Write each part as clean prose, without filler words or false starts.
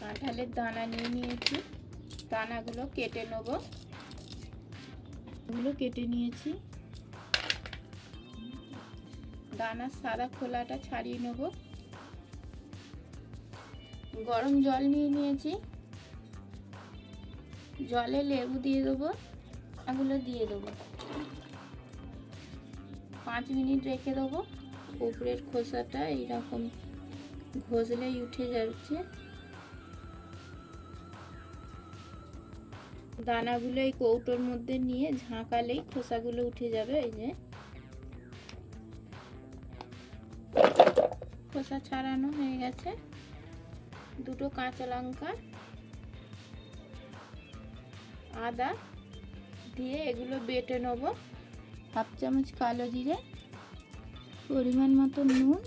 কাঁঠালের দানা নিয়ে নিয়েছি, দানাগুলো কেটে নেব। এগুলো কেটে নিয়েছি, দানার সাদা খোলাটা ছাড়িয়ে নেব। গরম জল নিয়ে নিয়েছি, জলে লেবু দিয়ে দেবো, এগুলো দিয়ে দেবো। 5 মিনিট রেখে দেবো। উপরের খোসাটা এইরকম ঘষলেই উঠে যাচ্ছে। দানাগুলো এই কৌটোর মধ্যে নিয়ে ঝাঁকালেই খোসাগুলো উঠে যাবে। এই যে খোসা ছাড়ানো হয়ে গেছে। দুটো কাঁচা লঙ্কা, আদা দিয়ে এগুলো বেটে নেব। হাফ চামচ কালো জিরে, পরিমাণ মতো নুন,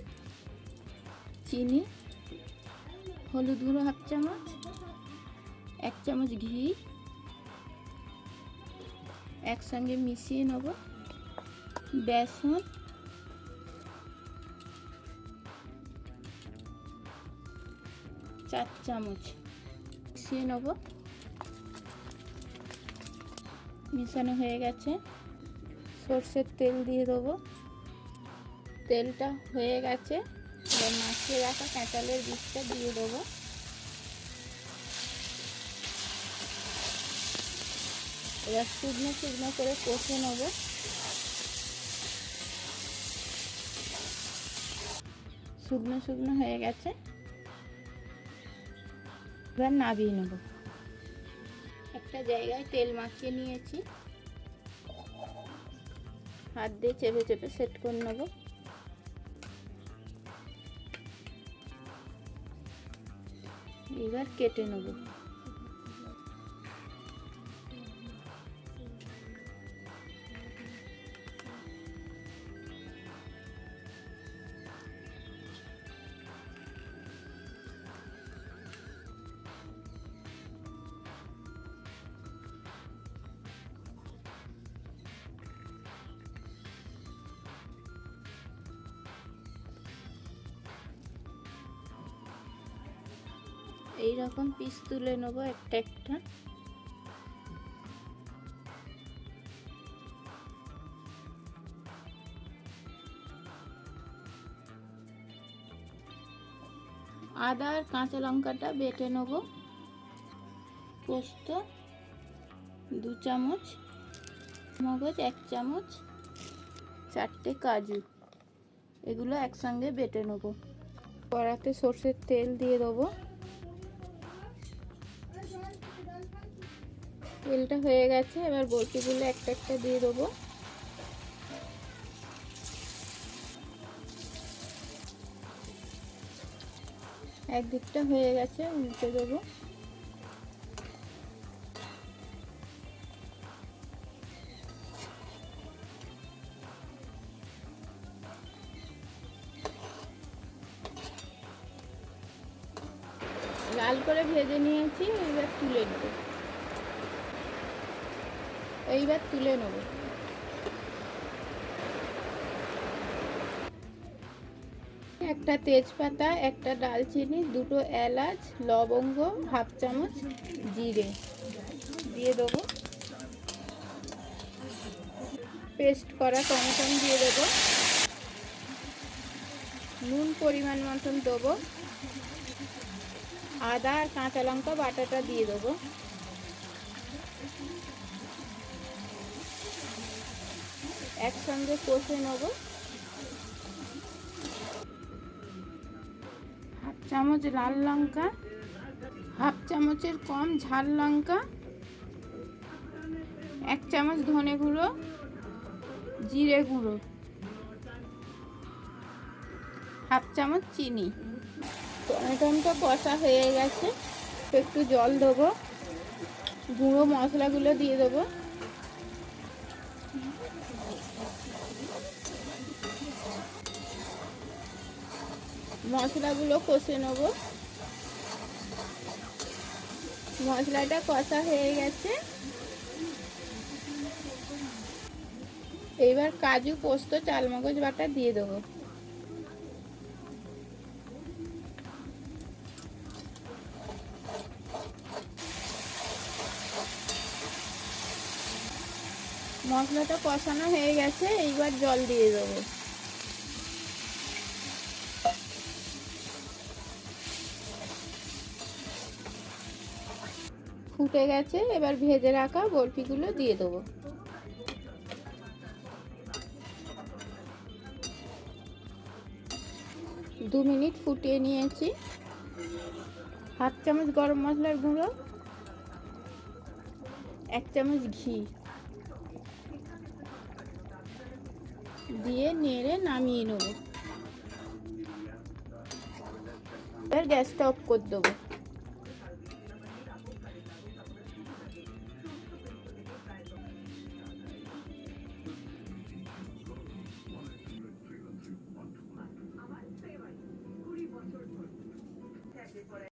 চিনি, হলুদ গুঁড়ো হাফ চামচ, 1 চামচ ঘি একসঙ্গে মিশিয়ে নেব। বেসন, চার চামচ মিশিয়ে নেব। মিশানো হয়ে গেছে। সর্ষের তেল দিয়ে দেবো। তেলটা হয়ে গেছে, এবার মাখিয়ে রাখা কাঁঠালের বীজটা দিয়ে দেবো। এবার শুকনো শুকনো করে কষে নেব। শুকনো শুকনো হয়ে গেছে, এবার নামিয়ে নেব। একটা জায়গায় তেল মাখিয়ে নিয়েছি, হাত দিয়ে চেপে চেপে সেট করে নেব। এবার কেটে নেব। এইরকম পিস তুলে নেবো একটা একটা। আদা আর কাঁচা লঙ্কাটা বেটে নেব। পোস্ত 2 চামচ, মগজ 1 চামচ, 4টে কাজু, এগুলো একসঙ্গে বেটে নেব। কড়াতে সর্ষের তেল দিয়ে দেবো। তেলটা হয়ে গেছে, এবার বড়িগুলো একটা একটা দিয়ে দেবো। একদিকটা হয়ে গেছে, উল্টে দেবো। লাল করে ভেজে নিয়েছি, এইবার তুলে নেব। একটা তেজপাতা, একটা দারচিনি, 2টো এলাচ, লবঙ্গ, হাফ চামচ জিরে দিয়ে দেবো। পেস্ট করা টমেটো দিয়ে দেবো। নুন পরিমাণ মতন দেবো। আদা আর কাঁচা লঙ্কা বাটাটা দিয়ে দেবো। একসঙ্গে কষে নেব। হাফ চামচ লাল লঙ্কা, হাফ চামচের কম ঝাল লঙ্কা, 1 চামচ ধনে গুঁড়ো, জিরে গুঁড়ো, হাফ চামচ চিনি। টমেটোটা কষা হয়ে গেছে, একটু জল দেবো। গুঁড়ো মশলাগুলো দিয়ে দেবো। মশলাগুলো কষে নেব। মশলাটা কষা হয়ে গেছে, এইবার কাজু, পোস্ত, চালমগজ বাটা দিয়ে দেবো। মশলাটা কষানো হয়ে গেছে, এইবার জল দিয়ে দেবো। ফুটে গেছে, এবার ভেজে রাখা বরফিগুলো দিয়ে দেবো। দু মিনিট ফুটিয়ে নিয়েছি। হাফ চামচ গরম মশলার গুঁড়ো, 1 চামচ ঘি দিয়ে নেড়ে নামিয়ে নেব। এবার গ্যাসটা অফ করে দেবো।